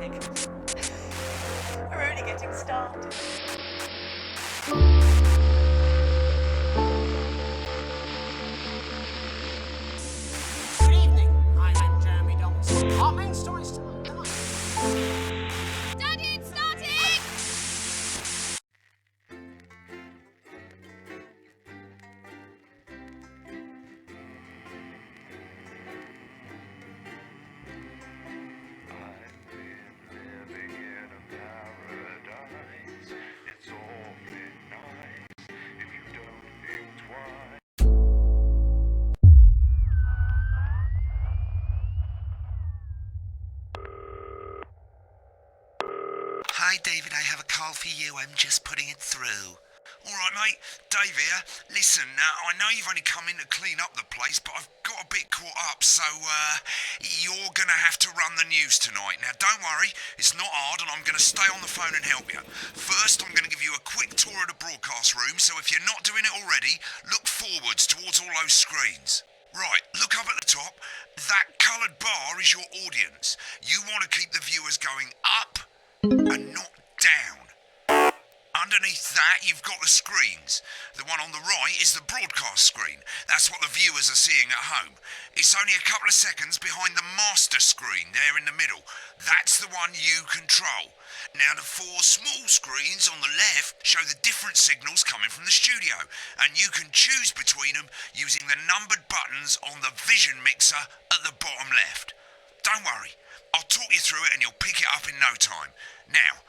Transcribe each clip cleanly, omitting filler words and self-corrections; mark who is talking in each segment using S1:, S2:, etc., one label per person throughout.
S1: panic. We're only getting started.
S2: Good evening. I'm Jeremy Donaldson. Our main story is tonight.
S3: Daddy, it's starting!
S4: Hi, David, I have a call for you. I'm just putting it through. All right, mate. Dave here. Listen, I know you've only come in to clean up the place, but I've got a bit caught up, so, you're gonna have to run the news tonight. Now, don't worry, it's not hard, and I'm gonna stay on the phone and help you. First, I'm gonna give you a quick tour of the broadcast room, so if you're not doing it already, look forwards towards all those screens. Right, look up at the top. That coloured bar is your audience. You want to keep the viewers going up and not down. Underneath that, you've got the screens. The one on the right is the broadcast screen. That's what the viewers are seeing at home. It's only a couple of seconds behind the master screen there in the middle. That's the one you control. Now, the four small screens on the left show the different signals coming from the studio, and you can choose between them using the numbered buttons on the vision mixer at the bottom left. Don't worry, I'll talk you through it and you'll pick it up in no time. Now,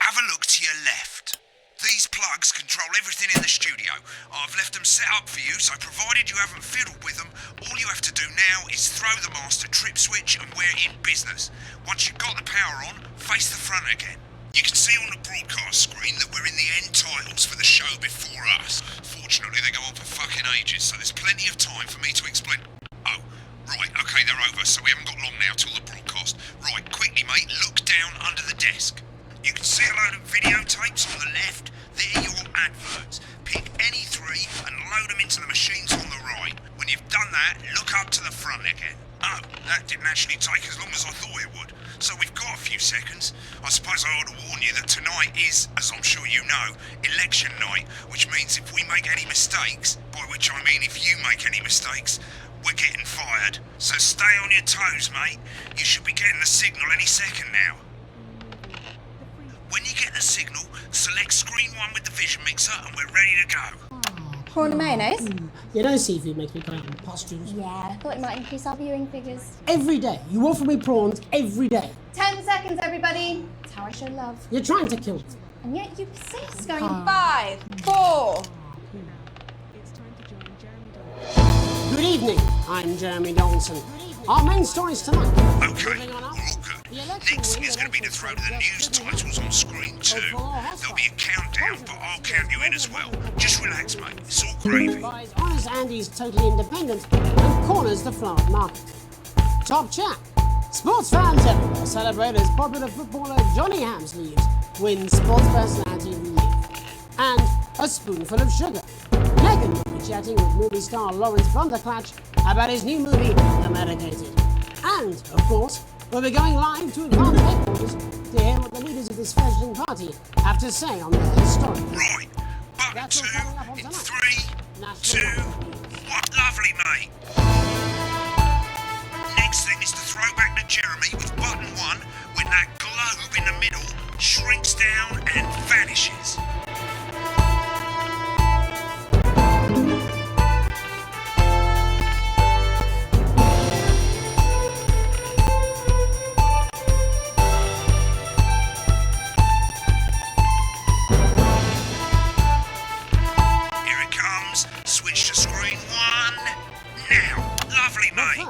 S4: have a look to your left. These plugs control everything in the studio. I've left them set up for you, so provided you haven't fiddled with them, all you have to do now is throw the master trip switch and we're in business. Once you've got the power on, face the front again. You can see on the broadcast screen that we're in the end titles for the show before us. Fortunately, they go on for fucking ages, so there's plenty of time for me to explain. Oh, right, okay, they're over, so we haven't got long now till the broadcast. Right, quickly, mate, look down under the desk. You can see a load of videotapes on the left. They're your adverts. Pick any three and load them into the machines on the right. When you've done that, look up to the front again. Oh, that didn't actually take as long as I thought it would. So we've got a few seconds. I suppose I ought to warn you that tonight is, as I'm sure you know, election night, which means if we make any mistakes, by which I mean if you make any mistakes, we're getting fired. So stay on your toes, mate. You should be getting the signal any second now. When you get the signal, select screen 1 with the vision mixer and we're ready to go.
S3: Prawn and mayonnaise?
S2: You know seafood makes me cry on pustules.
S3: Yeah, I thought it might increase our viewing figures.
S2: Every day. You offer me prawns every day.
S3: 10 seconds, everybody. That's how I show love.
S2: You're trying to kill me.
S3: And yet you persist. Going 5, 4.
S2: Good evening. I'm Jeremy Donaldson. Our main story is tonight.
S4: Okay, we're all good. Next thing is going to be to throw to the news titles on screen 2. There'll be a countdown, but I'll count you in as well. Just relax, mate. It's all gravy.
S2: Honest Andy's totally independent and corners the flowered market. Top chat. Sports fans everywhere celebrate as popular footballer Johnny Hams leaves wins Sports Personality of the Year. And a spoonful of sugar. Megan will be chatting with movie star Lawrence Blunderclatch about his new movie, Americated. And, of course, we'll be going live to advance headquarters to hear what the leaders of this fledgling party have to say on their historic.
S4: Right. Button 2 in 3, 2, 1. Lovely, mate. Next thing is to throw back to Jeremy with button 1 when that globe in the middle shrinks down and vanishes. Switch to screen 1 now. Lovely, mate.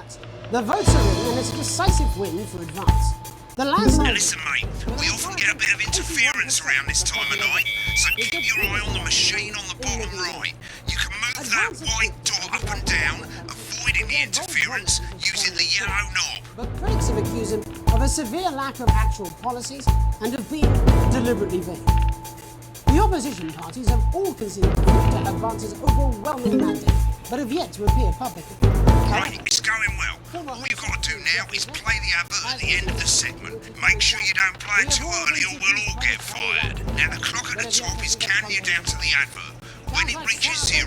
S2: The votes are in and it's a decisive win for advance. The landslide...
S4: Now listen, mate, we often get a bit of interference around this time of night, so keep your eye on the machine on the bottom right. You can move that white dot up and down, avoiding the interference using the yellow knob.
S2: But critics have accused him of a severe lack of actual policies and of being deliberately vague. The opposition parties have all conceded to advance's overwhelming mandate, but have yet to appear publicly.
S4: Right, it's going well. All you've got to do now is play the advert at the end of the segment. Make sure you don't play it too early or we'll all get fired. Now the clock at the top is counting you down to the advert. When it reaches 0,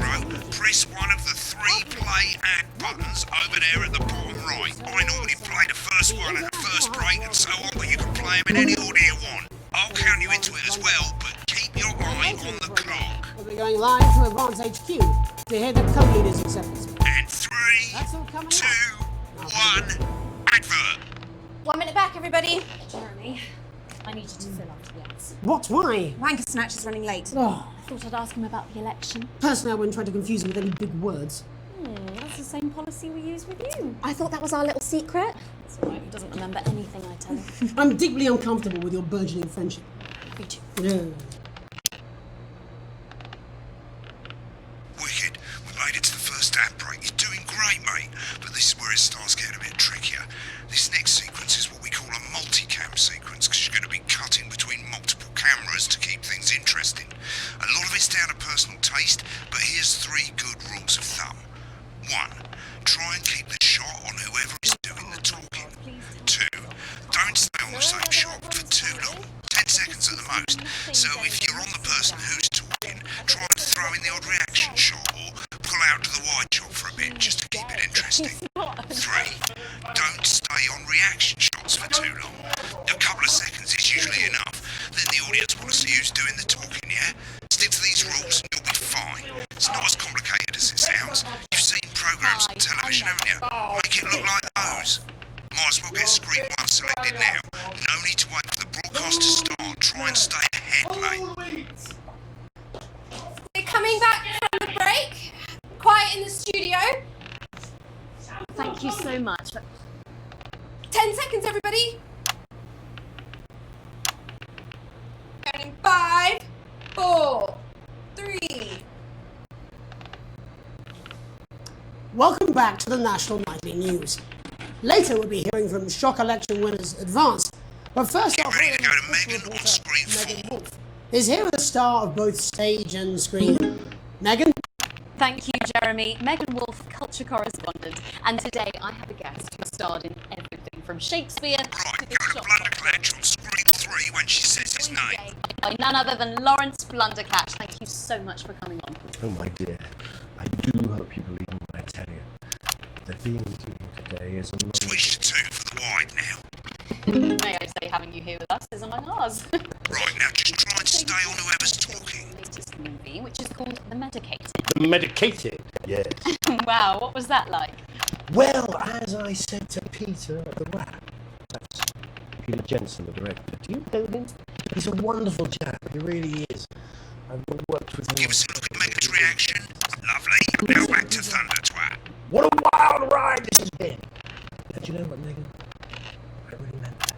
S4: press one of the 3 play ad buttons over there at the bottom right. I normally play the first one at the first break and so on, but you can play them in any order you want. I'll count you into it as well, but keep your eye on the clock.
S2: We'll be going live to Advance HQ to hear the co-leader's acceptance.
S4: And 3, 2, 1, advert.
S3: 1 minute back, everybody.
S5: Jeremy, I need you to fill up the ads.
S2: What? Why?
S3: Wanker Snatch is running late.
S2: Oh,
S5: I thought I'd ask him about the election.
S2: personally, I wouldn't try to confuse him with any big words.
S5: That's the same policy we use with you.
S3: I thought that was our little secret.
S5: It's all right, he doesn't remember anything I tell him.
S2: I'm deeply uncomfortable with your burgeoning friendship.
S5: Me too.
S2: Yeah.
S4: Wicked. We made it to the first ad break. You're doing great, mate. But this is where it starts getting a bit trickier. This next sequence is what we call a multicam sequence, because you're going to be cutting between multiple cameras to keep things interesting. A lot of it's down to personal taste, but here's 3 good rules of thumb. 1. Try and keep the shot on whoever is doing the talking. 2. Don't stay on the same shot for too long. 10 seconds at the most. So if you're on the person who's talking, try and throw in the odd reaction shot or pull out to the wide shot for a bit just to keep it interesting. 3. Don't stay on reaction shots for too long. A couple of seconds is usually enough. Then the audience want to see who's doing the talking, yeah? Stick to these rules and you'll be fine. It's not as complicated as it sounds. You've seen programs on television, haven't you? Make it look like those. Might as well get screen 1 selected now. No need to wait for the broadcast to start. Try and stay ahead, mate.
S3: We're coming back from the break. Quiet in the studio.
S5: Thank you so much.
S3: 10 seconds, everybody. Counting 5, 4, 3.
S2: Welcome back to the National Nightly News. Later, we'll be hearing from shock election winners Advance. But first
S4: Get
S2: off,
S4: ready to go to Megan on screen 4.
S2: Wolf is here with the star of both stage and screen. Megan?
S5: Thank you, Jeremy. Megan Wolf, culture correspondent. And today I have a guest who starred in everything from Shakespeare
S4: Right,
S5: to
S4: go
S5: the
S4: to
S5: shop.
S4: Blunderclatch on screen 3 when she says his name.
S5: By none other than Lawrence Blundercatch. Thank you so much for coming on.
S6: Oh my dear, I do hope you believe in what I tell you. The theme today is a
S4: Switch to 2 for the wide now.
S5: May I say, having you here with us is among ours.
S4: Right, now just try and stay on whoever's talking.
S5: Latest movie, which is called The Medicated.
S6: medicated. Yes.
S5: Wow, what was that like?
S6: Well, as I said to Peter at the Wrap, that's Peter Jensen, the director. Do you know him? He's a wonderful chap. He really is. I've worked with him.
S4: Give us a look at Megan's reaction. Lovely. Now back to Thunder Twat.
S6: What a wild ride this has been. And you know what, Megan? I really meant that.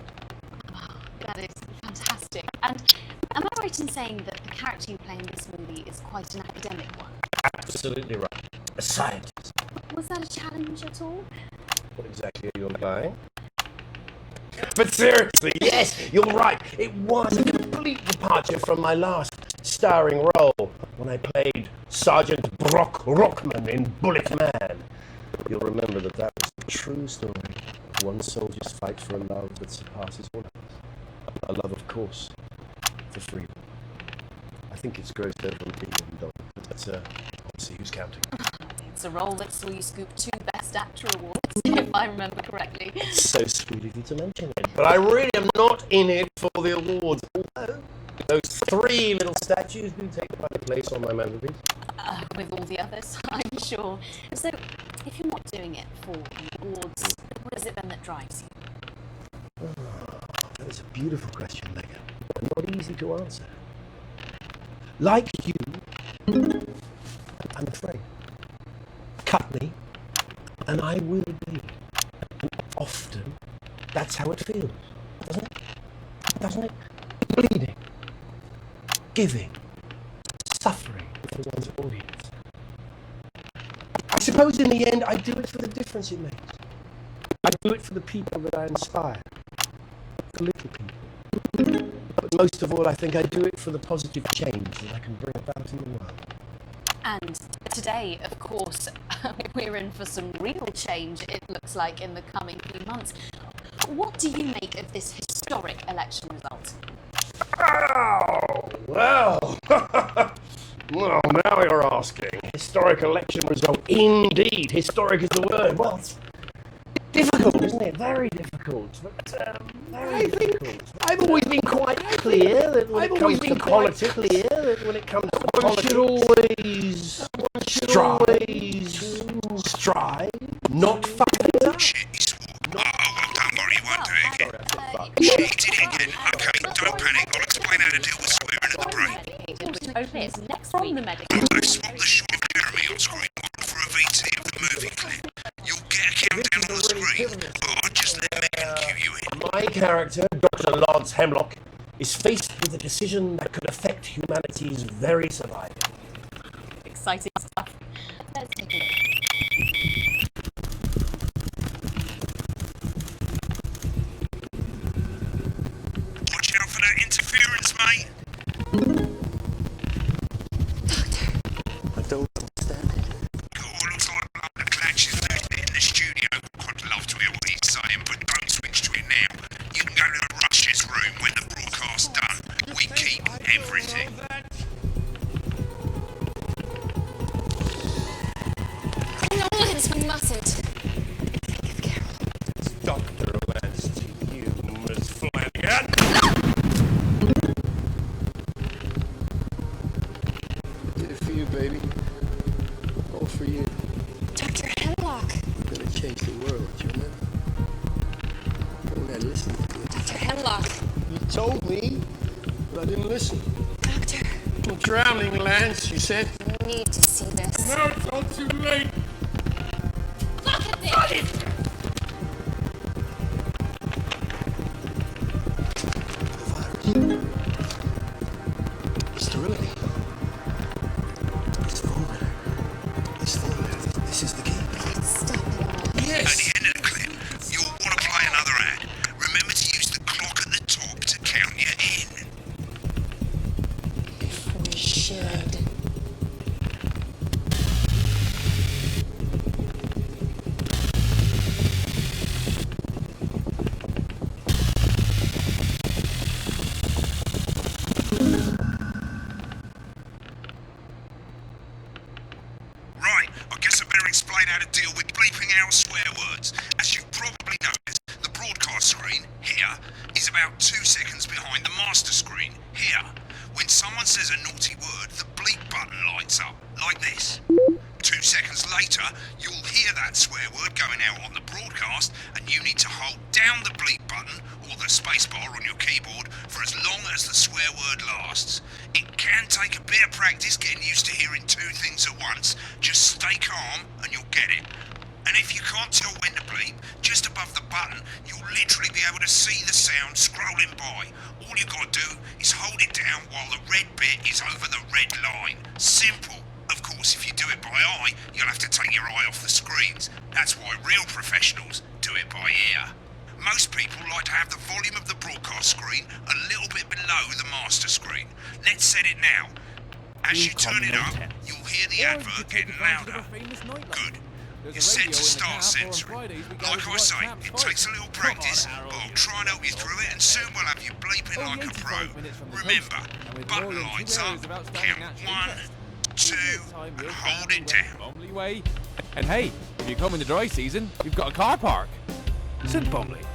S5: That is fantastic. And am I right in saying that the character you play in this movie is quite an academic one?
S6: Absolutely right. A scientist.
S5: Was that a challenge at all?
S6: What exactly are you implying? But seriously, yes, you're right. It was a complete departure from my last starring role when I played Sergeant Brock Rockman in Bullet Man. You'll remember that was a true story. One soldier's fight for a love that surpasses all others. A love, of course, for freedom. I think it's grossed over $1 billion. But let's see who's counting.
S5: It's a role that saw you scoop 2 Best Actor awards, if I remember correctly.
S6: So sweet of you to mention it. But I really am not in it for the awards. Although those 3 little statues do take quite a place on my mantelpiece.
S5: With all the others, I'm sure. So, if you're not doing it for the awards, what is it then that drives you?
S6: That is a beautiful question, Megan, and not easy to answer. Like you, I'm afraid. Cut me, and I will bleed. And often, that's how it feels, doesn't it? Doesn't it? Bleeding, giving, suffering for one's audience. I suppose in the end, I do it for the difference it makes. I do it for the people that I inspire. The little people. But most of all, I think I do it for the positive change that I can bring about in the world.
S5: And today, of course, we're in for some real change, it looks like, in the coming few months. What do you make of this historic election result?
S6: Oh, well. Well, now you're asking. Historic election result. Indeed, historic is the word. Well, it's difficult, isn't it? Very difficult. But, very difficult. I've always been quite clear that when it comes to politics, one should always strive, not fucking it up.
S4: Shit, he swore. Oh, don't worry, he won't do it again. Shit, he did it again. Okay, don't panic. I'll explain how to deal with swearing at the break.
S5: Which opens next from the medical.
S4: I've swapped the shot of Jeremy on screen one for a VT of the movie clip. You'll get a countdown on the screen, but I'll just let Megan cue you in.
S6: My character, Dr. Lance Hemlock, is faced with a decision that could affect humanity's very survival.
S5: Exciting stuff. Let's take a look.
S4: Watch out for that interference, mate.
S6: I don't understand it.
S4: Oh, looks like blood the clutch is losing it in the studio. I'd love to hear what he's saying, but don't switch to it now. You can go to the Russia's room when the broadcast's done. We keep everything.
S3: No, it's been muttered.
S6: Dr. Lance to you, Miss Flanagan.
S7: Did it for you, baby. All for you.
S3: Dr. Hemlock.
S7: I'm gonna change the world, you know? Don't listen to me.
S3: Dr. Hemlock.
S7: You told me, but I didn't listen.
S3: Doctor,
S7: I'm drowning, Lance, you said.
S3: you need to see this.
S7: No, it's all too late.
S3: Look at this!
S7: The virus. It's sterility. It's formula. It's formula. This is the key.
S3: Stop it all.
S4: At
S7: Yes!
S4: the end of the clip, you'll want to play another ad. Remember to use the clock at the top to count you in.
S3: We should.
S4: Right, I guess I better explain how to deal with bleeping out swear words. As you've probably noticed, the broadcast screen, here, is about 2 seconds behind the master screen, here. When someone says a naughty word, the bleep button lights up, like this. 2 seconds later, you'll hear that swear word going out on the broadcast, and you need to hold down the bleep button, or the spacebar on your keyboard, for as long as the swear word lasts. It can take a bit of practice getting used to hearing 2 things at once. Just stay calm, and you'll get it. And if you can't tell when to bleep, just above the button, you'll literally be able to see the sound scrolling by. All you gotta do is hold it down while the red bit is over the red line. Simple. Of course, if you do it by eye, you'll have to take your eye off the screens. That's why real professionals do it by ear. Most people like to have the volume of the broadcast screen a little bit below the master screen. Let's set it now. As you turn it up, you'll hear the advert getting louder. Good. You're set to start censoring. Like I say, it takes a little practice, but I'll try and help you through it, and soon we'll have you bleeping like a pro. Remember, button lights up, count 1, 2, and hold it down.
S8: Bomley Way. And hey, if you come in the dry season, you've got a car park. St. Bomley.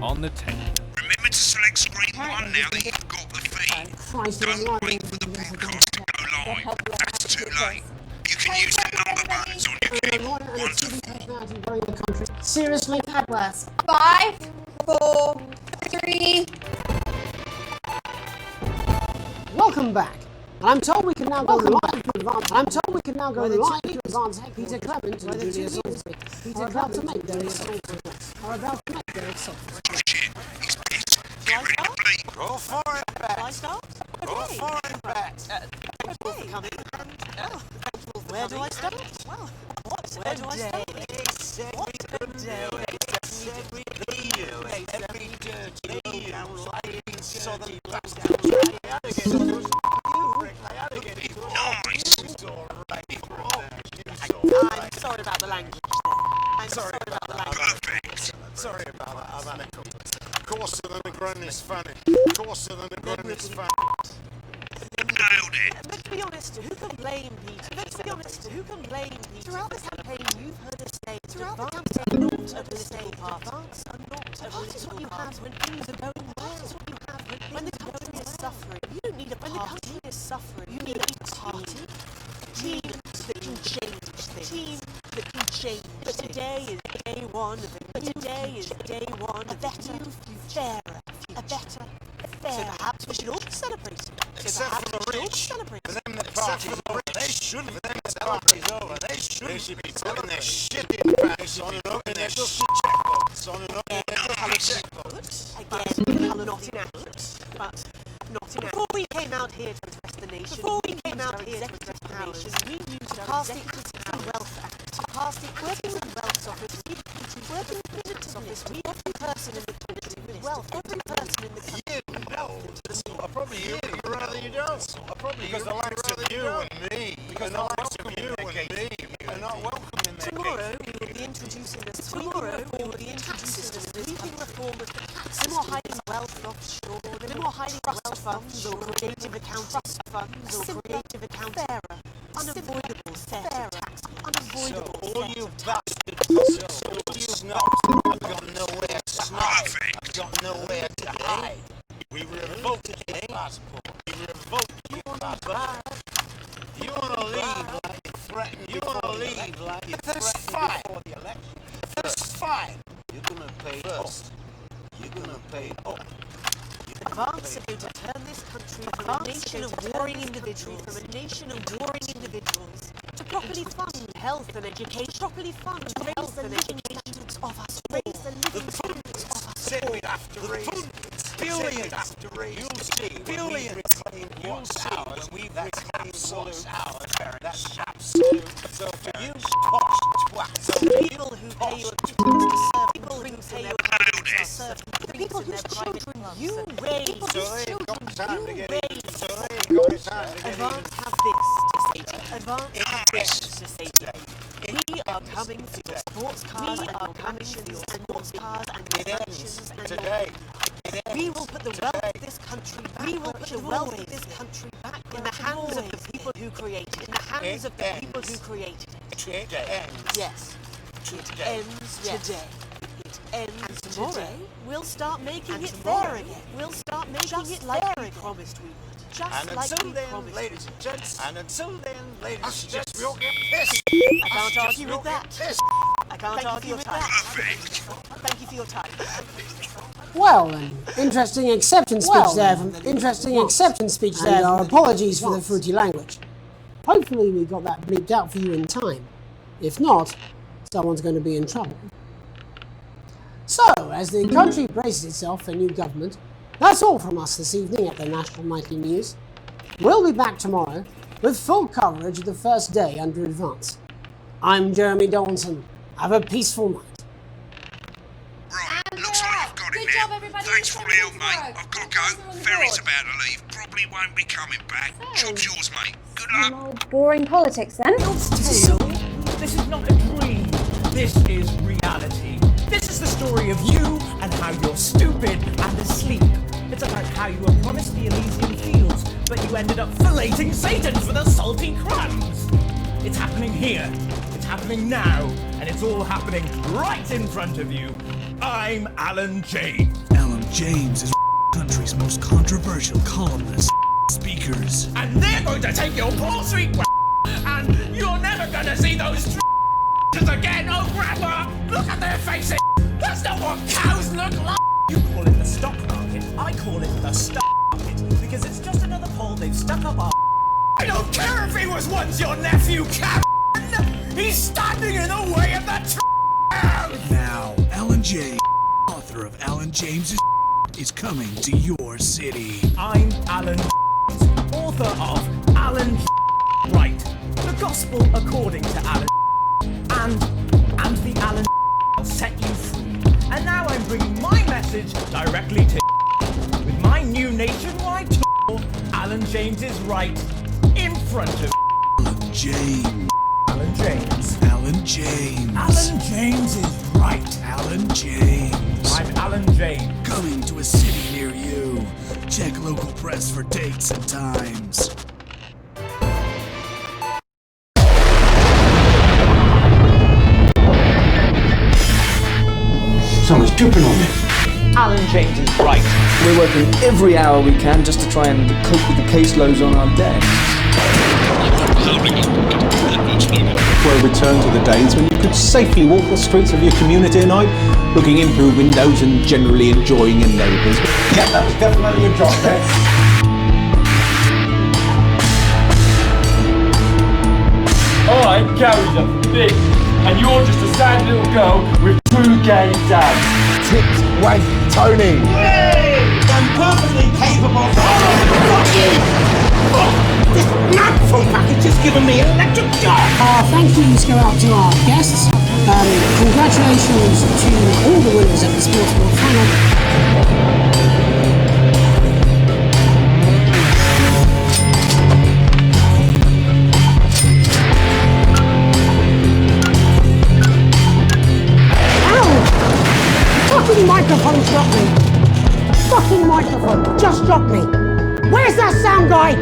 S8: On the 10th.
S4: Remember to select screen 1 now that you've got the feed.
S2: Christ,
S4: Don't wait for the broadcast to go live. That's too late. You can use the number buttons on your keyboard. 1 to 4.
S2: Seriously, that worse.
S3: 5, 4, 3.
S2: Welcome back. And I'm told we can now go live to advance. I'm told we can now go live to advance. Peter Clement and Julia Salisbury are about to make their assault.
S4: Oh shit, he's pissed. Get ready to bleep.
S1: Go for it, Bet. Go for it, Bet. Thanks for coming. Where do I start? Well, where do I start? Every video, every dirty video, lying southern bastard.
S4: Nice.
S1: I'm sorry about
S7: comical. Coarser than a granny's fanny. Coarser than a granny's fanny.
S4: Nailed it.
S1: Let's be honest, who can blame Peter? Let's be honest, who can blame Peter? Throughout the campaign, you've heard us say, throughout the campaign, not a political part. Advance are not a political you have when things are going well. It's what you have when the country is suffering. You don't need a party. When the country is suffering, you need a party. Team that can change things. Team that can change. But today is day one of it. But today is day one of a better, fairer, a better, fairer. So perhaps we should all celebrate.
S7: Except for the rich. And then the party's over. They shouldn't. Then the party's over. They should be telling their shit in pants on and up in their shit checkbooks. On and up in their checkbooks.
S1: Again, colour not inaccurate, but not inaccurate. Before we came out here to address the nation, we used our executive powers, we used our executive wealth act to pass the working with wealth office, working with visitors office, we every person in the country with wealth, every person in the country with wealth into the media.
S7: Probably you, rather you don't. Because the likes of you and me, because the likes of you and me are not welcome in their
S1: Tomorrow we will be introducing a sweeping reform of the tax system, sweeping reform of the tax system. No more hiding wealth offshore, no more hiding trust funds or creative account trust funds or creative account fairer, unavoidable fair tax, unavoidable
S7: so all you bastards, so all you snobs have got nowhere to hide, have got nowhere to hide. We revoked your passport. We revoked your passport. You want to leave like you threatened. You want to leave like you threatened before the election. That's fine. You're going to pay first. You're going to pay up.
S1: Advance are going to turn this country from a nation of warring individuals, to properly fund health and education, properly fund health and education of us, raise the living standards of us.
S7: We'd have to raise billions. You'll see billions. You'll see when we reclaim what's ours. That's absolute. So for you posh twats,
S1: the people who pay your children to serve, people who pay your children to serve, the people whose children you raise,
S7: so they ain't got time to get in. So they ain't got time to get in.
S1: Advance have this to say to you. Advance have this to say to you. We are coming for your sports cars and your mansions and sports cars and your mansions and
S7: today.
S1: We will put the wealth of this country back. We will put the wealth of this country back in the hands of the people who created it. In the hands of the people who created it.
S7: It ends.
S1: Yes. It ends today. It ends today. We'll start making it fair again. We'll start making it like we promised we would. Just like we promised.
S7: Ladies and gents, and until then, ladies and gents, we'll get pissed.
S1: I can't argue with that. I can't argue with that. Thank you for your time.
S2: Well, an interesting acceptance speech there. And our apologies for the fruity language. Hopefully we got that bleeped out for you in time. If not, someone's going to be in trouble. So, as the country braces itself for new government, that's all from us this evening at the National Nightly News. We'll be back tomorrow with full coverage of the first day under Advance. I'm Jeremy Donaldson. Have a peaceful night.
S4: Right, looks like I've got it now. Thanks for the help, mate. I've got to go. Ferry's about to leave. Probably won't be coming back. Job's yours, mate. Good luck.
S3: Boring politics then.
S9: This is not a dream. This is reality. This is the story of you and how you're stupid and asleep. It's about how you were promised the Elysian fields, but you ended up filleting Satan for the salty crumbs. It's happening here. It's happening now. And it's all happening right in front of you. I'm Alan James.
S10: Alan James is the country's most controversial columnist, speakers.
S9: And they're going to take your poor sweet and you're never going to see those again. Oh, Grandma, look at their faces. That's not what cows look like. You call it the stock market. I call it the stock market because it's just another pole they've stuck up our. I don't care if he was once your nephew, Karen. He's standing in the way of the
S10: Now, Alan James, author of Alan James's is coming to your city.
S9: I'm Alan author of Alan Right, the gospel according to Alan and the Alan will set you free. And now I'm bringing my message directly to with my new nationwide tour, Alan James is Right, in front of
S10: Alan James.
S9: Alan James.
S10: Alan James.
S9: Alan James is right.
S10: Alan James. Games.
S9: I'm Alan James.
S10: Coming to a city near you. Check local press for dates and times.
S11: Someone's dripping on me.
S9: Alan James is right.
S11: We're working every hour we can just to try and cope with the caseloads on our desk.
S12: We'll return to the days when you could safely walk the streets of your community at night, looking in through windows and generally enjoying your neighbours.
S11: Yeah, that was definitely a drop there.
S13: I'm Gary's a big, and you're just a sad little girl with 2 gay dads.
S6: Tipped wank Tony.
S9: I'm perfectly capable. Fuck you! This mouthful package has given me electric shock.
S2: Thank yous go out to our guests. Congratulations to all the winners of the Sports Ball panel. Fucking microphone dropped me! Fucking microphone just dropped me! Where's that sound guy?